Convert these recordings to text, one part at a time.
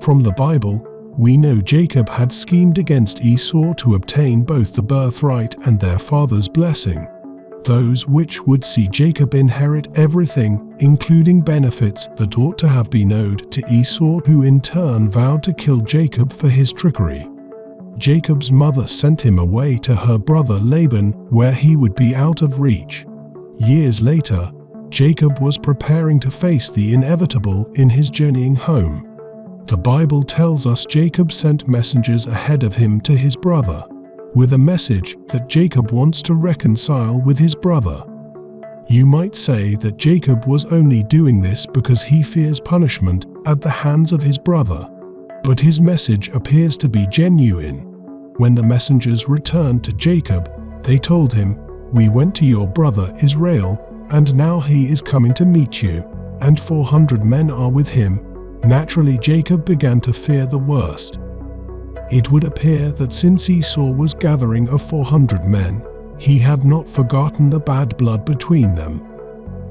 From the Bible, we know Jacob had schemed against Esau to obtain both the birthright and their father's blessing, those which would see Jacob inherit everything, including benefits that ought to have been owed to Esau, who in turn vowed to kill Jacob for his trickery. Jacob's mother sent him away to her brother Laban, where he would be out of reach. Years later, Jacob was preparing to face the inevitable in his journeying home. The Bible tells us Jacob sent messengers ahead of him to his brother, with a message that Jacob wants to reconcile with his brother. You might say that Jacob was only doing this because he fears punishment at the hands of his brother, but his message appears to be genuine. When the messengers returned to Jacob, they told him, "We went to your brother Israel, and now he is coming to meet you, and 400 men are with him." Naturally, Jacob began to fear the worst. It would appear that since Esau was gathering of 400 men, he had not forgotten the bad blood between them.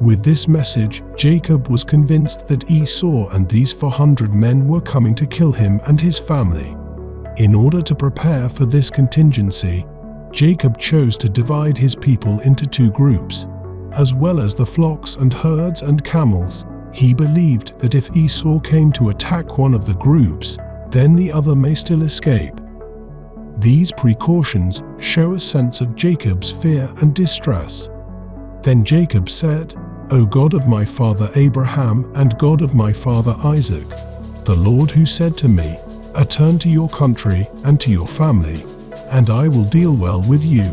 With this message, Jacob was convinced that Esau and these 400 men were coming to kill him and his family. In order to prepare for this contingency, Jacob chose to divide his people into two groups. As well as the flocks and herds and camels, he believed that if Esau came to attack one of the groups, then the other may still escape. These precautions show a sense of Jacob's fear and distress. Then Jacob said, "O God of my father Abraham and God of my father Isaac, the Lord who said to me, 'Return to your country and to your family, and I will deal well with you.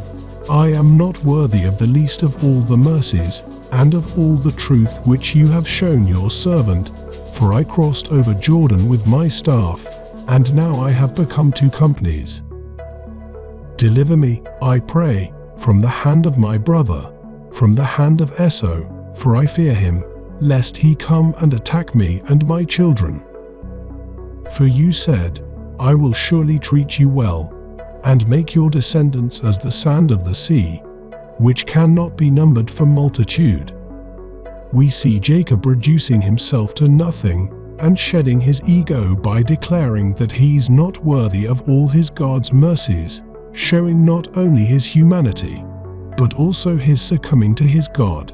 I am not worthy of the least of all the mercies and of all the truth which you have shown your servant, for I crossed over Jordan with my staff, and now I have become two companies. Deliver me, I pray, from the hand of my brother, from the hand of Esau, for I fear him, lest he come and attack me and my children. For you said, I will surely treat you well, and make your descendants as the sand of the sea, which cannot be numbered for multitude." We see Jacob reducing himself to nothing and shedding his ego by declaring that he's not worthy of all his God's mercies, showing not only his humanity, but also his succumbing to his God.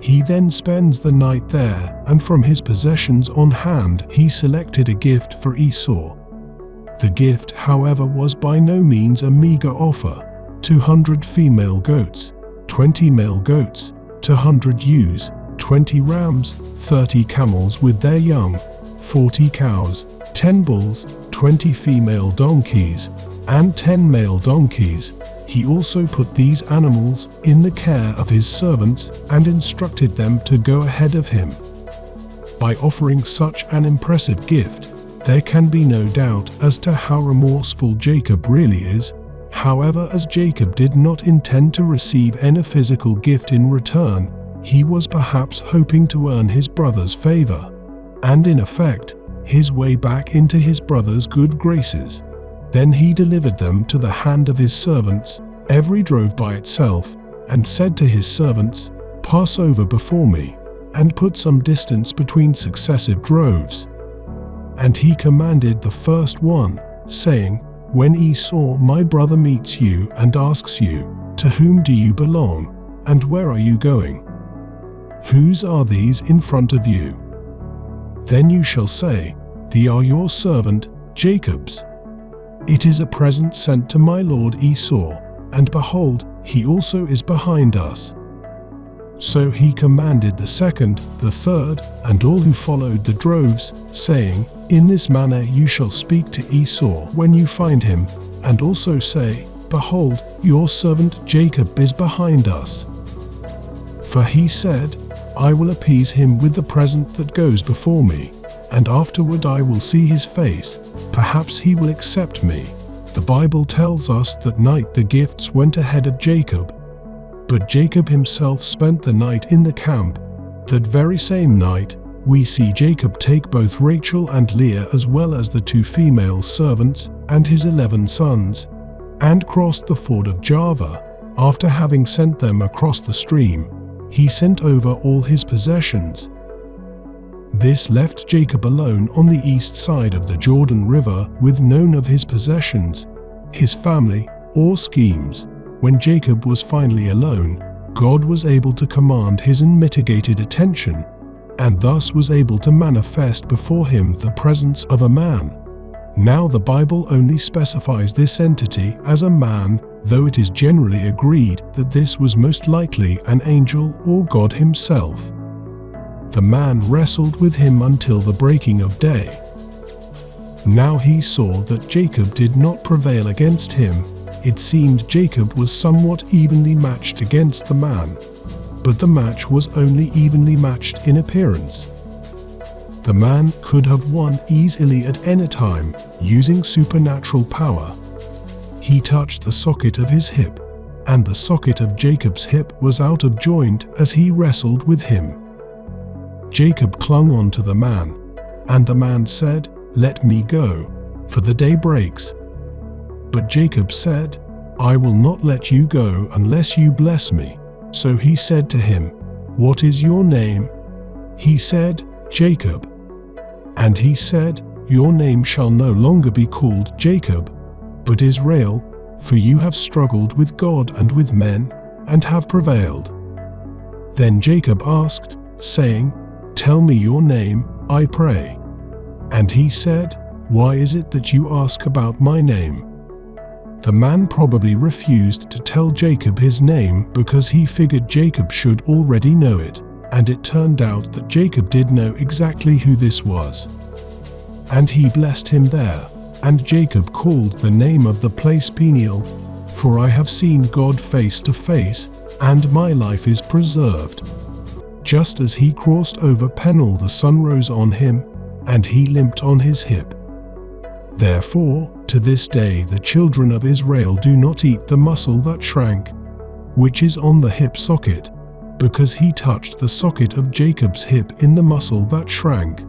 He then spends the night there, and from his possessions on hand he selected a gift for Esau. The gift, however, was by no means a meager offer: 200 female goats, 20 male goats, 200 ewes, 20 rams, 30 camels with their young, 40 cows, 10 bulls, 20 female donkeys, and 10 male donkeys. He also put these animals in the care of his servants and instructed them to go ahead of him. By offering such an impressive gift, there can be no doubt as to how remorseful Jacob really is. However, as Jacob did not intend to receive any physical gift in return, he was perhaps hoping to earn his brother's favor, and in effect, his way back into his brother's good graces. Then he delivered them to the hand of his servants, every drove by itself, and said to his servants, "Pass over before me, and put some distance between successive droves." And he commanded the first one, saying, "When Esau my brother meets you and asks you, 'To whom do you belong, and where are you going? Whose are these in front of you?' Then you shall say, 'They are your servant, Jacob's. It is a present sent to my lord Esau, and behold, he also is behind us.'" So he commanded the second, the third, and all who followed the droves, saying, "In this manner you shall speak to Esau when you find him, and also say, 'Behold, your servant Jacob is behind us.' For he said, 'I will appease him with the present that goes before me, and afterward I will see his face. Perhaps he will accept me.'" The Bible tells us that night the gifts went ahead of Jacob, but Jacob himself spent the night in the camp. That very same night, we see Jacob take both Rachel and Leah as well as the two female servants and his 11 sons, and crossed the ford of Java. After having sent them across the stream, he sent over all his possessions. This left Jacob alone on the east side of the Jordan River with none of his possessions, his family, or schemes. When Jacob was finally alone, God was able to command his unmitigated attention, and thus was able to manifest before him the presence of a man. Now the Bible only specifies this entity as a man, though it is generally agreed that this was most likely an angel or God himself. The man wrestled with him until the breaking of day. Now he saw that Jacob did not prevail against him. It seemed Jacob was somewhat evenly matched against the man, but the match was only evenly matched in appearance. The man could have won easily at any time, using supernatural power. He touched the socket of his hip, and the socket of Jacob's hip was out of joint as he wrestled with him. Jacob clung on to the man, and the man said, "Let me go, for the day breaks." But Jacob said, "I will not let you go unless you bless me." So he said to him, "What is your name?" He said, "Jacob." And he said, "Your name shall no longer be called Jacob, but Israel, for you have struggled with God and with men, and have prevailed." Then Jacob asked, saying, "Tell me your name, I pray." And he said, "Why is it that you ask about my name?" The man probably refused to tell Jacob his name because he figured Jacob should already know it, and it turned out that Jacob did know exactly who this was. And he blessed him there, and Jacob called the name of the place Peniel, for I have seen God face to face, and my life is preserved. Just as he crossed over Peniel, the sun rose on him, and he limped on his hip. Therefore, to this day the children of Israel do not eat the muscle that shrank, which is on the hip socket, because he touched the socket of Jacob's hip in the muscle that shrank.